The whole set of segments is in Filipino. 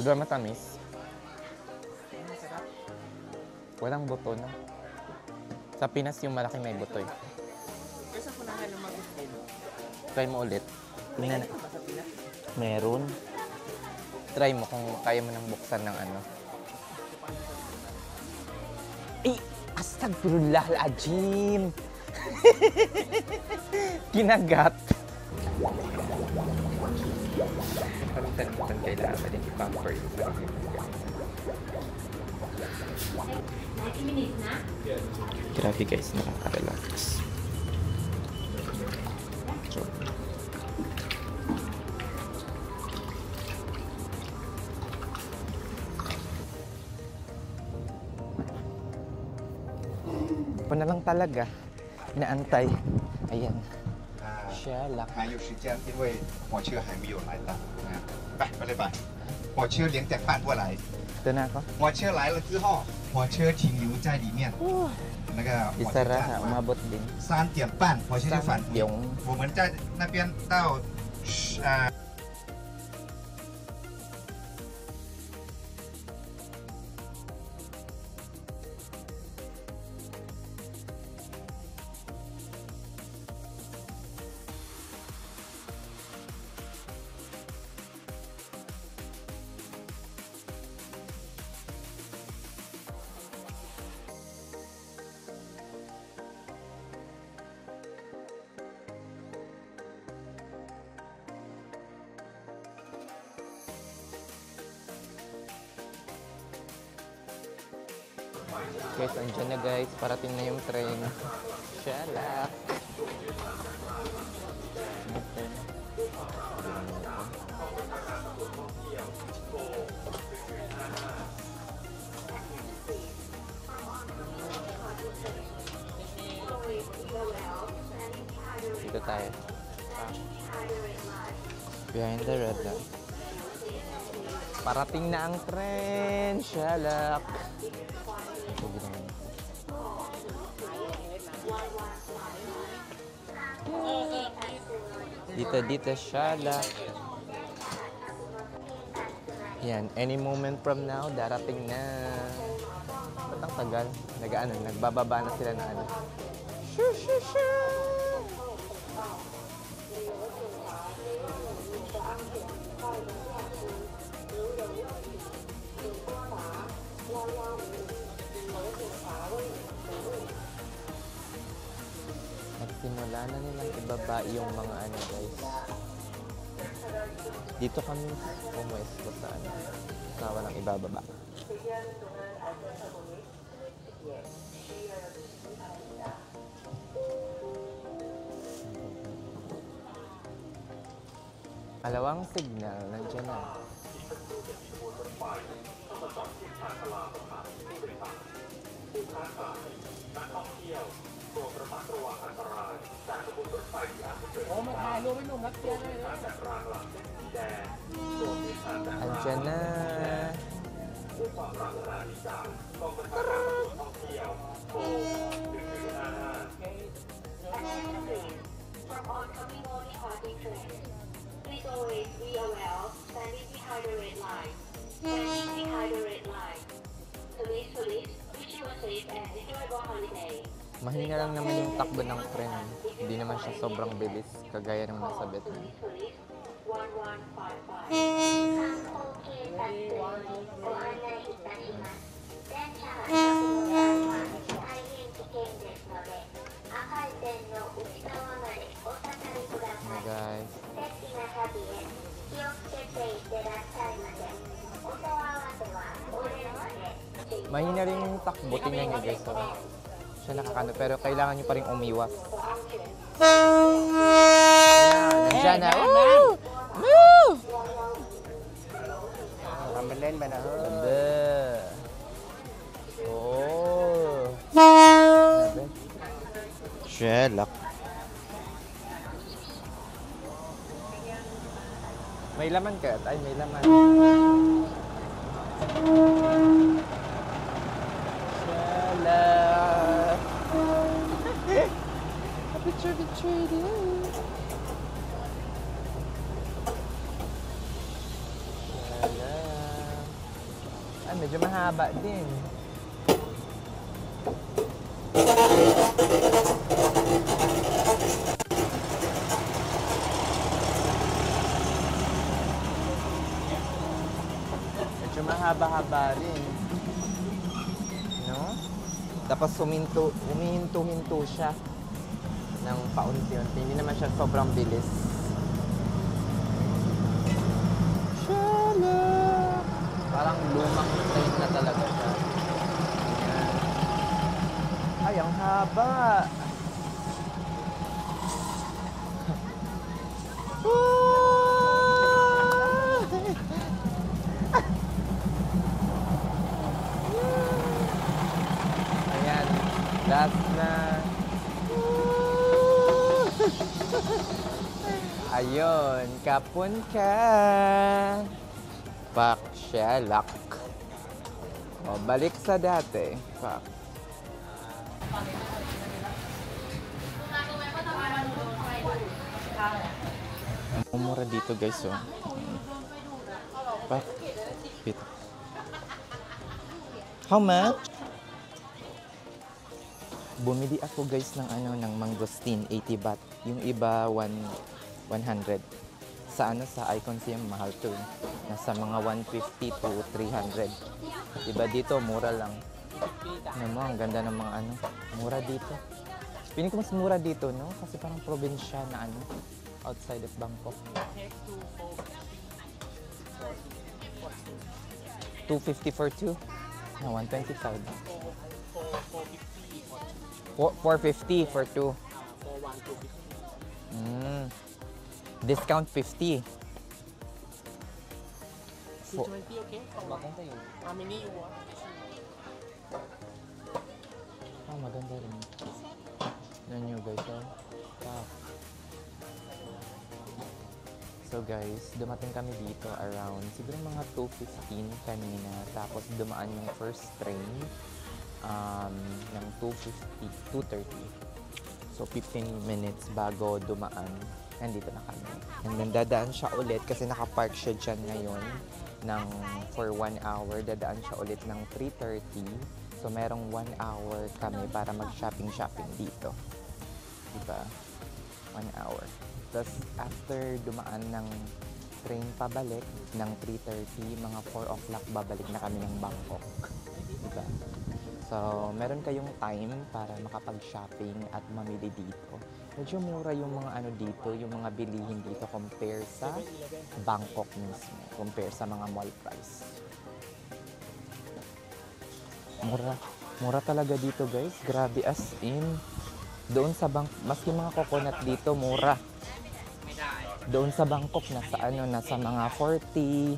Di ba matamis? Walang buto, no? Sa Pinas yung malaki may buto eh. Kasi ako na nga lumabot din. Try mo ulit. Tingnan. Ba sa Pinas? Meron. Try mo kung kaya mo nang buksan ng ano. Eh, astagfirullah al-ajim. Kinagat. Paminsan-minsan kailangan pa din i-pamper yung sarili mo. 90 minutes na? Grabe guys, nakaka-relax. So, ako na lang talaga. Inaantay. Ayan. Siya lang. 还有时间，因为火车还没有来到。拜，火车2点半过来。 Ito na ako. 火车来了之后，火车停留在里面。那个火 Isa 车站 ra, umabot din. 3点半，火车就返回。 Yung 我们在那边到guys, andyan na guys. Parating na yung train. Shala. Dito tayo. Behind the red light. Parating na ang tren. Shalak. Dito, Shala. Yan, any moment from now, darating na. Ba't ang tagal? Nagbababa na sila ng ano. Shoo, shoo, shoo! Nagsimula na nilang ibaba yung mga ano guys. Dito kami pumuesto sa ano. Sa walang ibababa. Alawang signal, nandiyan na. Andiyan na. From oncoming only party train. Please always be aware of standing behind the red line. Standing behind the red line. Police, wish you a safe and enjoyable holiday. Mahina lang naman yung takbo ng tren. Hindi naman siya sobrang bilis, kagaya ng nasa Vietnam. Police, 1155. 観光警察にご案内いたします。電車発の際は大変危険ですので、赤い線の内側までお下がりください。 Guys. 素敵な旅へ気をつけていってらっしゃいませ。お問い合わせはお電話で。 Mahina rin yung takbo, tingnan nyo guys. So, siya nakakano, pero kailangan nyo pa rin umiwas. Nandiyan na. Woo! Woo! Rambalin ba na? Sabi. Oh. Sabi. Shelak. May laman ka? Ay, may laman. Shelak. Picture din. Shelak. medyo mahaba din. Medyo mahaba-haba rin. No? Tapos humihinto-hinto siya ng paunti-unti. Hindi naman siya sobrang bilis. Shala! Parang lumang train na talaga siya. Ayan. Ay, ang haba! Ayan, last na. Ayun, kapon ka. Pak siya, lock. O, balik sa dati. Pak. Mumura dito guys, oh. Pak. Wait. How much? Bumili ako guys ng ng mangosteen, 80 baht. Yung iba 100. Sa sa Icon Siam mahal to. Nasa mga 150 to 300. Diba dito mura lang. Ano mo, ang ganda ng mga mura dito. Piling ko mas mura dito, no? Kasi parang probinsya na outside of Bangkok. 250 for two? No, 125. 450 for two. Discount 50. 20, okay? How many you want? Maganda rin. Yan nyo guys, So guys, dumating kami dito around siguro mga 2:15 kanina. Tapos dumaan yung first train ng 2:30. So 15 minutes bago dumaan. Nandito na kami. And then dadaan siya ulit kasi nakapark siya dyan ngayon for 1 hour. Dadaan siya ulit ng 3:30. So merong 1 hour kami para mag-shopping dito. Diba? 1 hour. Tapos after dumaan ng train pabalik ng 3:30, mga 4 o'clock babalik na kami ng Bangkok. Diba? So meron kayong time para makapag-shopping at mamili dito. Medyo mura yung mga dito, yung mga bilihin dito compare sa Bangkok mismo, compare sa mga mall price. Mura talaga dito guys, grabe as in. Doon sa maski mga coconut dito mura. Doon sa Bangkok nasa mga 40.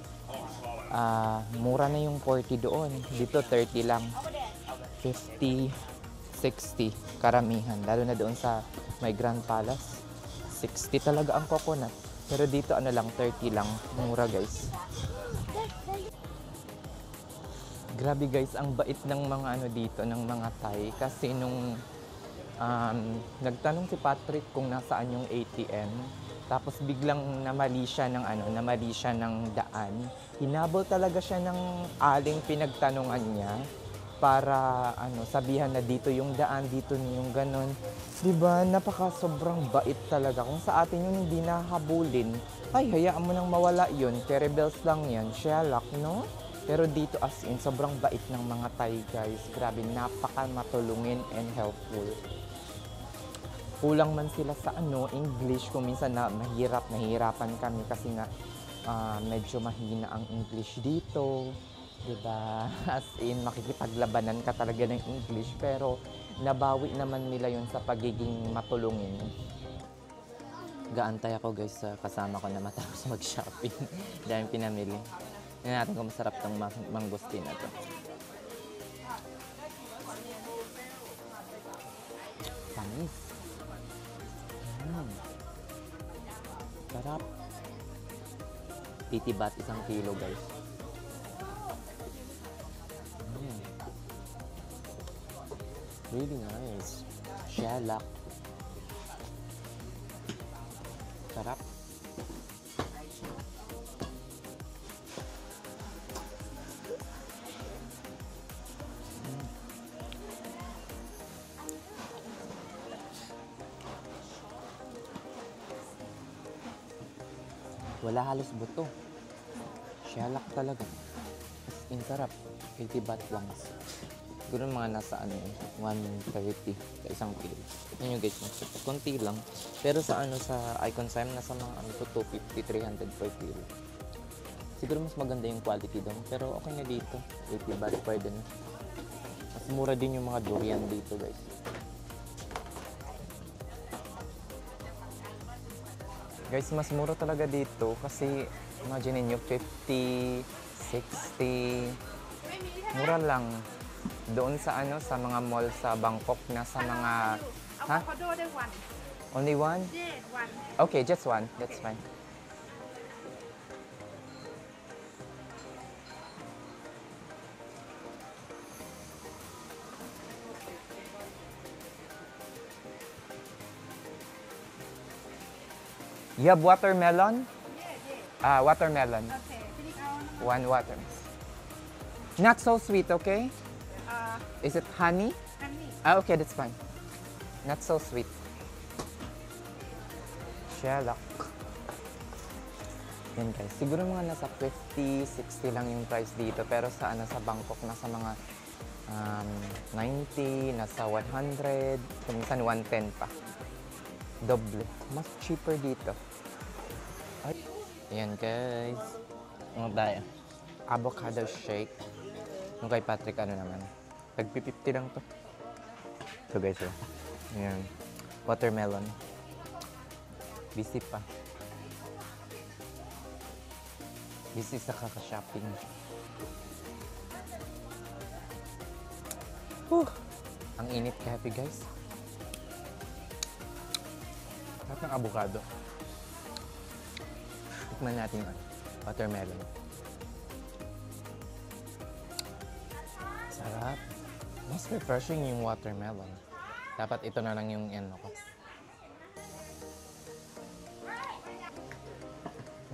Mura na yung 40 doon. Dito 30 lang. 50, 60 karamihan. Lalo na doon sa may Grand Palace. 60 talaga ang coconut. Pero dito lang 30 lang. Mura guys. Grabe guys, ang bait ng mga dito, ng mga Thai. Kasi nung nagtanong si Patrick kung nasaan yung ATM, tapos biglang namali siya ng daan. Hinabol talaga siya ng aling pinagtanungan niya para sabihan na dito yung daan, dito yung ganon. Diba? Sobrang bait talaga. Kung sa atin yun hindi nahabulin, ay hayaan mo nang mawala yun. Terribles lang yan. Sherlock, no? Pero dito as in, sobrang bait ng mga Thai guys. Grabe, napaka matulungin and helpful. Kulang man sila sa English. Kung minsan nahihirapan kami kasi nga medyo mahina ang English dito. Diba? As in, makikipaglabanan ka talaga ng English. Pero nabawi naman nila yun sa pagiging matulungin. Gaantay ako guys sa kasama ko na matapos mag-shopping. Dahil pinamili. Tingnan natin kung masarap tong mangosteen na to. Tamis. Sarap. 80 baht 1 kilo guys. Really nice. Sherlock. Sarap. Wala halos buto. Shalak talaga. As in, sarap. 80 baht lang. Siguro mga nasa ano yun, 130 sa isang kilo. Yun yung guys, konti lang. Pero sa ano, sa Icon Sam, nasa mga ano to, 250, 300 per kilo. Siguro mas maganda yung quality doon. Pero okay na dito. 80 baht, pwede na. Mas mura din yung mga durian dito guys. Guys, mas mura talaga dito kasi imagine niyo 50, 60, mura lang. Doon sa ano, sa mga mall sa Bangkok na sa mga Avocadoได้one. Only one? Yeah, one. Okay, just one. That's fine. You have watermelon? Watermelon. Okay. Sini kau One water. Not so sweet, okay? Is it honey? honey. Okay, that's fine. Not so sweet. Shalak. Yan guys. Siguro mga nasa 50, 60 lang yung price dito. Pero sa, ano, sa Bangkok, nasa mga 90, nasa 100, minsan 110 pa. Doble. Mas cheaper dito. Ay. Ayan guys. Ano tayo? Avocado shake. Yung kay Patrick, ano naman. Tag-50 lang to. Ito guys, oh. Ayan. Watermelon. Busy pa. Busy sa kaka-shopping. Ang init happy guys. Lahat ng avocado. Tikman natin yung watermelon. Sarap. Mas refreshing yung watermelon. Dapat ito na lang yung ano ko.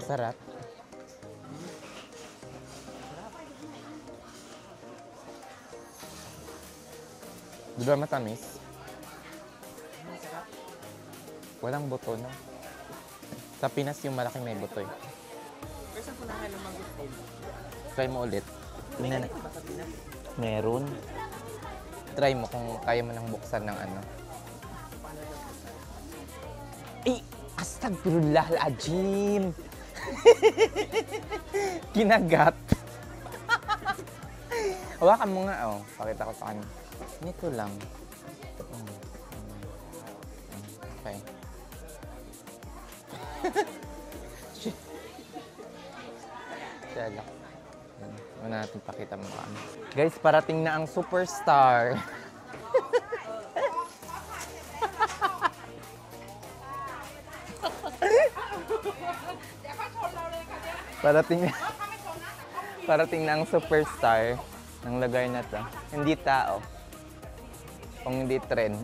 Sarap. Di ba matamis? Walang buto, no? Sa Pinas yung malaking may buto eh. Kasi kung nahan ng mango. Try mo ulit. Tingnan na. Ba sa Pinas? Meron. Try mo kung kaya mo nang buksan ng ano. Eh, astagfirullahaladzim! Kinagat. Hawakan mo nga, oh. Pakita ko sa kanya. Nito lang. Okay. Shalak. Muna natin pakita mo kami. Guys, parating na ang superstar. parating na ang superstar ng lugar na to. Hindi tao. Kung hindi trend.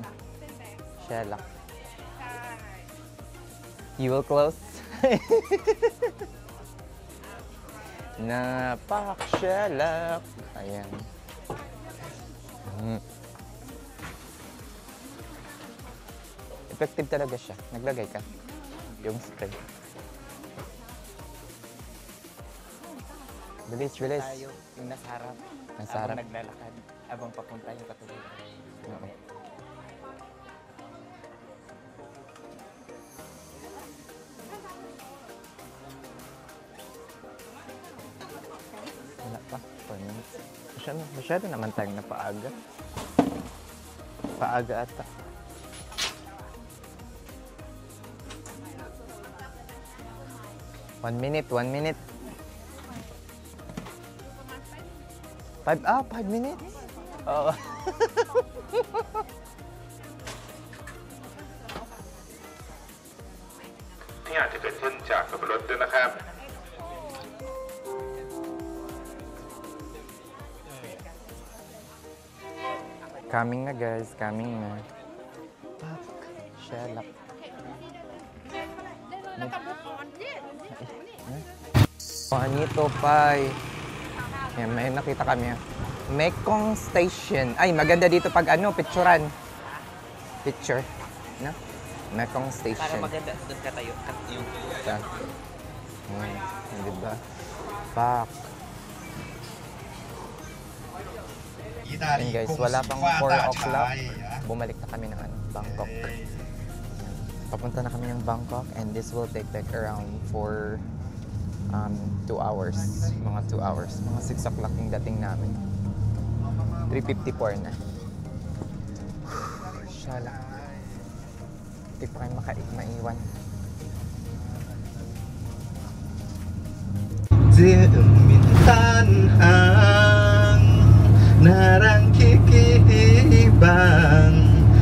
Shalak. You will close? Napakshalak. Ayan. Effective talaga siya. Naglagay ka. Yung spray. Bilis, bilis. Tayo, yung nasa harap. Nasa harap. Habang naglalakad. Habang papunta yung katuloy. Oo. Wala pa. 4 minutes. Masyado naman tayong napaaga. Paaga ata. One minute. 5 minutes? Oo.ที่อาจจะเกิดขึ้นจากสับปะรดด้วยนะครับ Coming na guys, coming na. Pak, shalak. Anito Pai. Yan, may nakita kami. Mekong Station. Ay, maganda dito pag ano, picturean. Picture. No? Mekong Para Station. maganda, doon ka tayo. Cut yung Yan. Diba? Pak. And guys, wala pang 4 o'clock. Bumalik na kami ng Bangkok. Papunta na kami ng Bangkok and this will take like around 2 hours. Mga 2 hours. Mga 6 o'clock yung dating namin. 3:54 na. Shala. Hindi pa kayo maiwan. Tan hang narang kikibang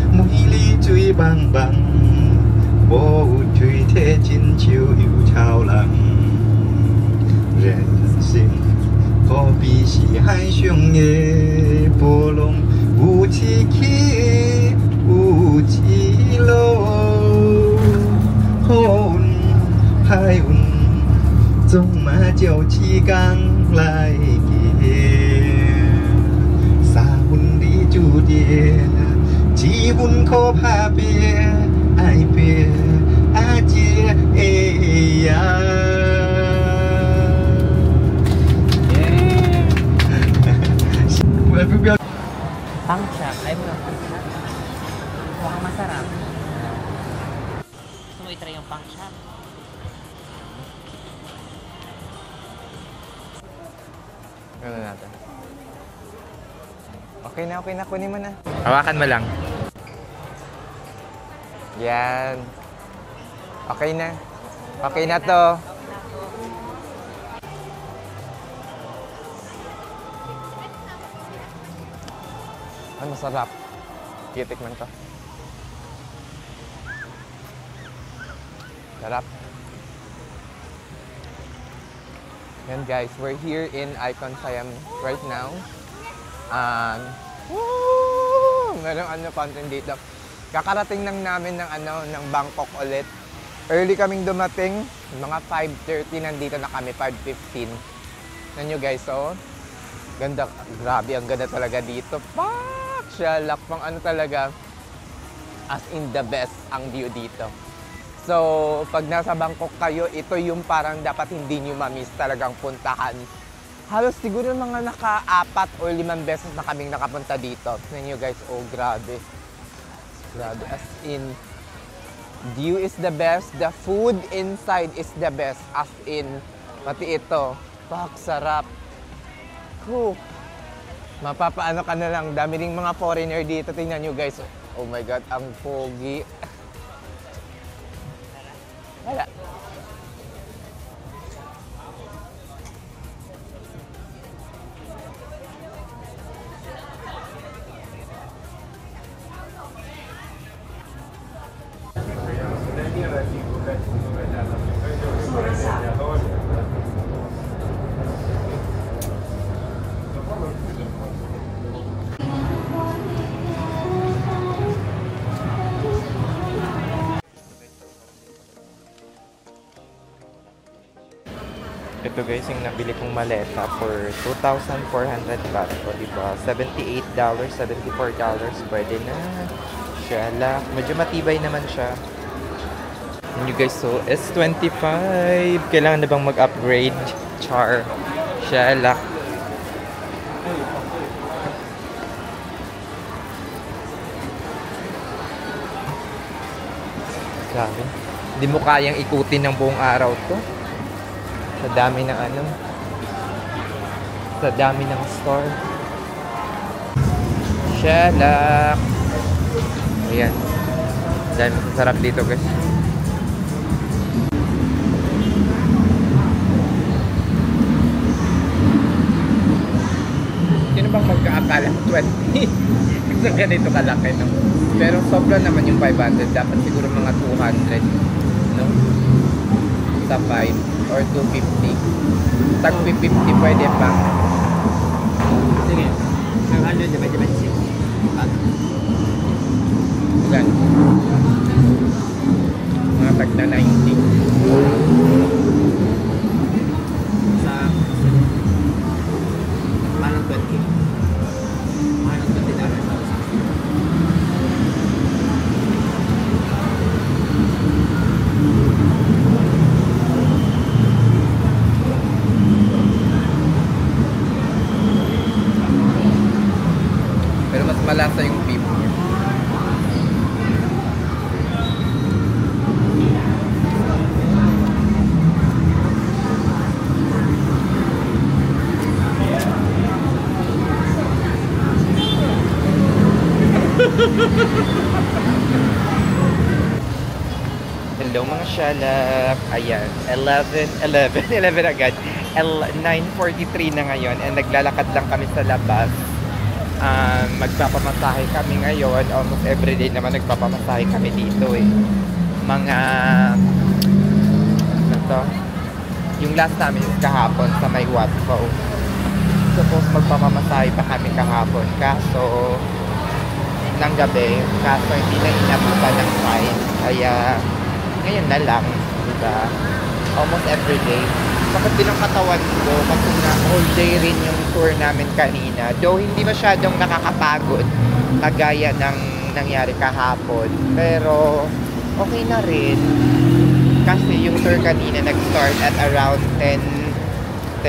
muhili chui bang bang bo chui te jin chiu yu chao lang ren xin ko bi xi hai xiong ye bo long wu qi ki wu qi lo hon hai un 总马叫起港来见，三分的酒店，几分可怕别爱别阿姐哎呀。Pangchak. Ay mo lang pangchak. Mukhang masarap. Gusto mo itry yung pangchak? Ano natin? Okay na. Kunin mo na. Hawakan mo lang. Yan. Okay na. Okay na to. Ay, masarap. Titikman ko. Sarap. Yan guys, we're here in Icon Siam right now. Merong content dito. Kakarating lang namin ng Bangkok ulit. Early kaming dumating, mga 5:30 nandito na kami, 5:15. Nan nyo guys, so ganda, grabe, ang ganda talaga dito. Pak! Shalak, pang talaga, as in the best ang view dito. So, pag nasa Bangkok kayo, ito yung parang dapat hindi nyo ma-miss talagang puntahan. Halos siguro mga naka-4 o 5 beses na kaming nakapunta dito. Tignan nyo guys, oh grabe. Grabe, as in, view is the best, the food inside is the best. As in, pati ito, pak, sarap. Whew. Mapapaano ka na lang, dami ring mga foreigner dito. Tingnan nyo guys, oh my God, ang pogi. Wala. Ito guys, yung nabili kong maleta for 2,400 baht. O diba, $78, $74. Pwede na. Shala. Medyo matibay naman siya. Yun you guys, so S25. Kailangan na bang mag-upgrade? Char. Shala. Grabe. Hindi mo kayang ikutin ng buong araw to. Sa dami ng sa dami ng store. Shalak. Ayan. Dahil masarap dito guys. Sino bang magkaakala 20? Kasi ganito kalaki, no? Pero sobra naman yung 500. Dapat siguro mga 200, no? Sa 5 or 250. Tag 50 pwede pa. Sige. 100 diba? Yan. Mga tag na 90. Sa parang 20. Parang $20. Hello mga shalak. Ayan, 11 agad. 9:43 na ngayon and naglalakad lang kami sa labas. Magpapamasahe kami ngayon. Almost everyday naman nagpapamasahe kami dito eh. Mga ano to? Yung last namin is kahapon sa may Watco. Suppose magpapamasahe pa kami kahapon. Kaso ng gabi. Kaso hindi na inabutan ng fine. Kaya ngayon na lang. Diba? Almost everyday. Sakit din ang katawan ko kasi nga all day rin yung tour namin kanina. Though hindi masyadong nakakapagod kagaya ng nangyari kahapon. Pero okay na rin. Kasi yung tour kanina nag-start at around 10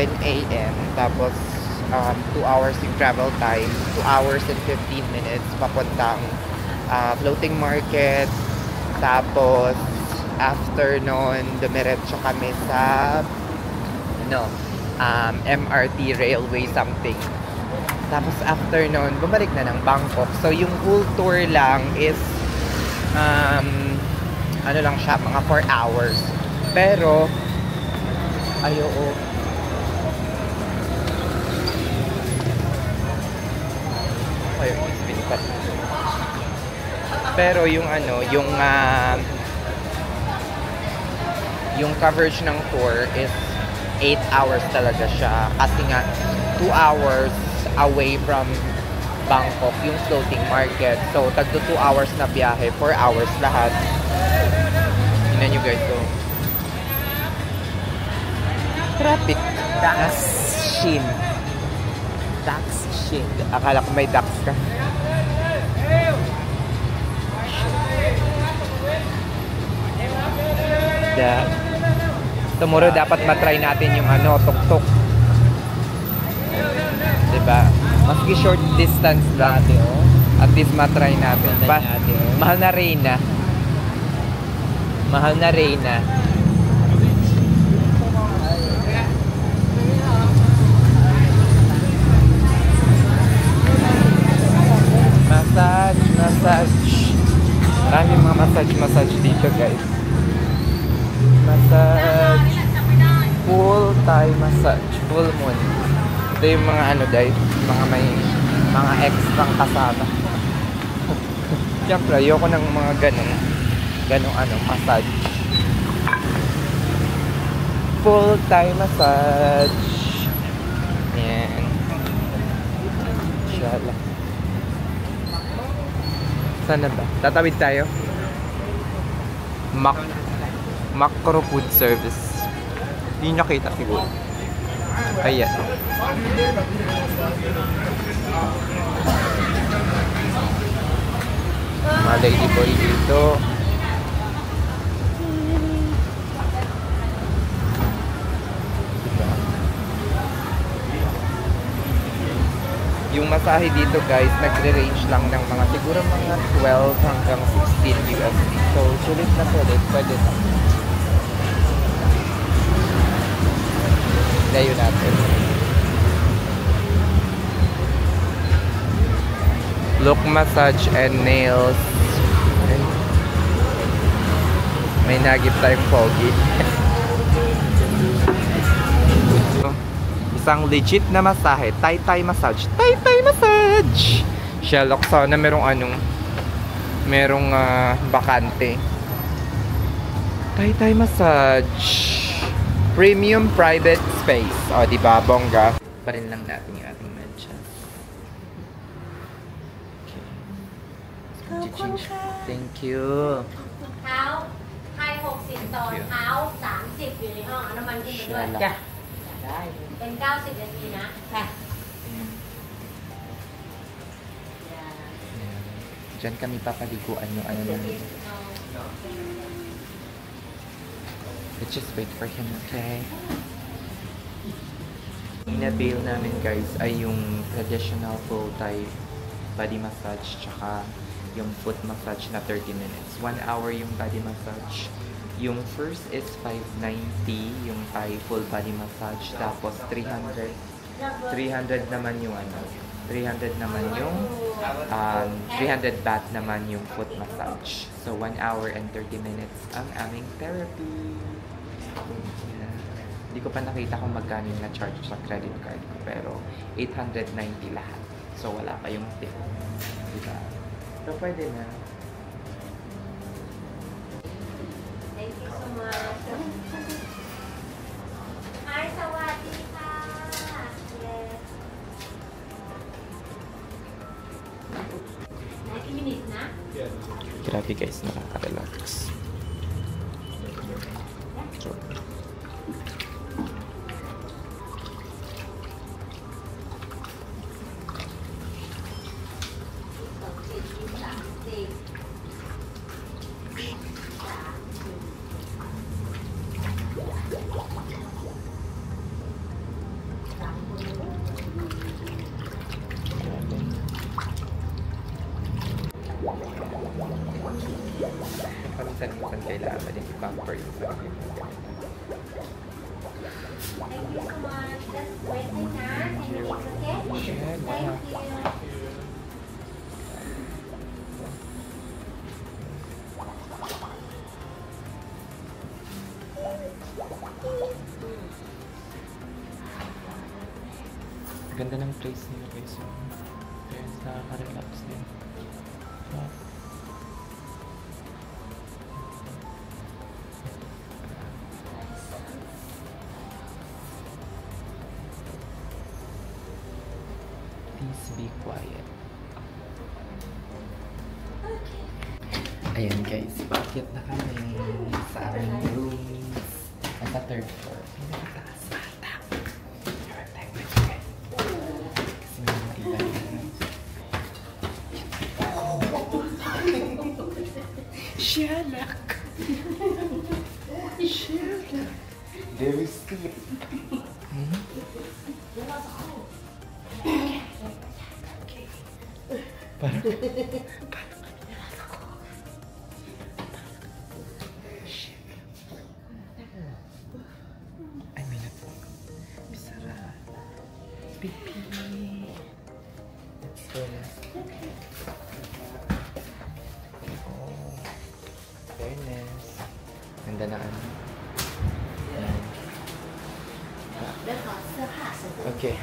a.m. Tapos 2 hours yung travel time. 2 hours and 15 minutes papuntang floating market. Tapos after nun, dumiretso kami sa MRT railway something. Tapos after nun, bumalik na ng Bangkok. So yung whole tour lang is ano lang siya, mga 4 hours. Pero ayoko. Pero yung yung coverage ng tour is 8 hours talaga siya. Kasi nga 2 hours away from Bangkok yung floating market. So tagto 2 hours na biyahe, 4 hours lahat. Tingnan nyo guys, so traffic. Daxin. Akala ko may Dax ka. Tomorrow dapat matry natin yung tuk-tuk. Diba? Maski short distance lang. At least matry natin. Mahal na Reyna. Massage. Maraming mga massage dito guys. Massage. Full Thai massage. Full moon. Ito yung mga guys. May mga extra kasama. Siyempre, ayoko ng mga ganong massage. Full Thai massage. Yan. Inshallah. Sana ba? Tatawid tayo? Macro Food Service. Hindi nakita siguro. Ayan. Mga ladyboy dito. Yung masahe dito guys, nagre-range lang ng mga siguro mga 12 hanggang 16 USD. So, sulit na sulit. Pwede na. Layo natin. Look massage and nails. Okay. May nagip tayong pogi. Isang legit na masahe, Thai massage. Sherlock, sana merong bakante. Thai massage. Premium private space. O, diba, bongga? Pa rin lang natin yung ating medyas. Okay. Thank you. เท้าให้60 ตอนเท้า30 อยู่ในห้องเอาน้ำมันขึ้นไปด้วยจ้ะได้เป็น90 นาทีนะค่ะ Diyan kami papaliguan yung lang. Let's just wait for him, okay? Inabail namin guys ay yung traditional full Thai body massage tsaka yung foot massage na 30 minutes. 1 hour yung body massage. Yung first is 590 yung Thai full body massage. Tapos 300 naman yung 300 naman yung 300 baht naman yung foot massage. So 1 hour and 30 minutes ang aming therapy. Yeah. Hindi ko pa nakita kung magkano yung na-charge sa credit card ko, pero 890 lahat. So wala pa yung tip. Diba? So pwede na. Thank you so much. Hi, sawadi ka. Yes. 90 minutes na? Grabe guys, nakaka-relax. So, paminsan-minsan kailangan din i-pamper yung sarili mo. Thank you so much. Just waiting na. 10 minutes, okay? Shit, Thank you. Ganda ng place nila guys. Kaya nakaka-relax din. Wow. Please be quiet. Ayan guys, bakit na kami sa aming rooms? Nasa third floor. Pinakataas bata. Kasi may mga iba yan. Sherlock! Sherlock! Very steep. Ay, may napo. Bisara. Pipi. Let's go na. Oh. Fairness. Ganda na ano. Ayan. Okay.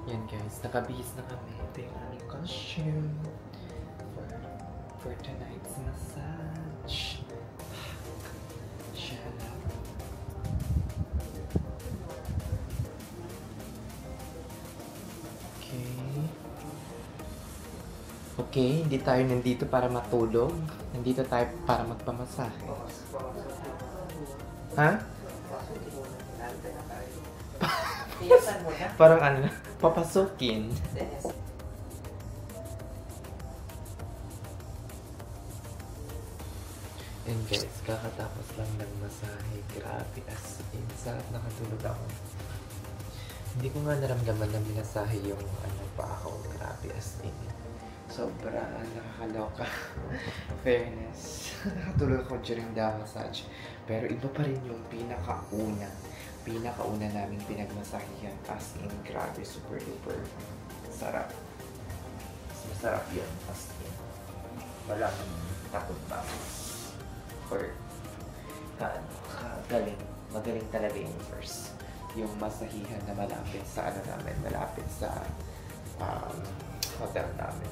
Yan guys, nakabihis na kami. Ito yung aming costume for tonight's massage. Shut up. Okay, hindi tayo nandito para matulog. Nandito tayo para magpamasahe. Ha? Parang ano, papasukin. And guys, kakatapos lang ng masahe. Grabe, as in, sarap nakatulog ako. Hindi ko nga naramdaman na minasahe yung ano pa ako. Grabe, as in. Sobra nakakaloka. Fairness. Nakatulog ako during the massage. Pero iba pa rin yung pinakauna naming pinagmasahihan. As in, grabe, super duper sarap. Masarap yun, as in. Walang takot ba? Or galing. Magaling talaga yung first. Yung masahihan na malapit sa ano namin, malapit sa hotel namin.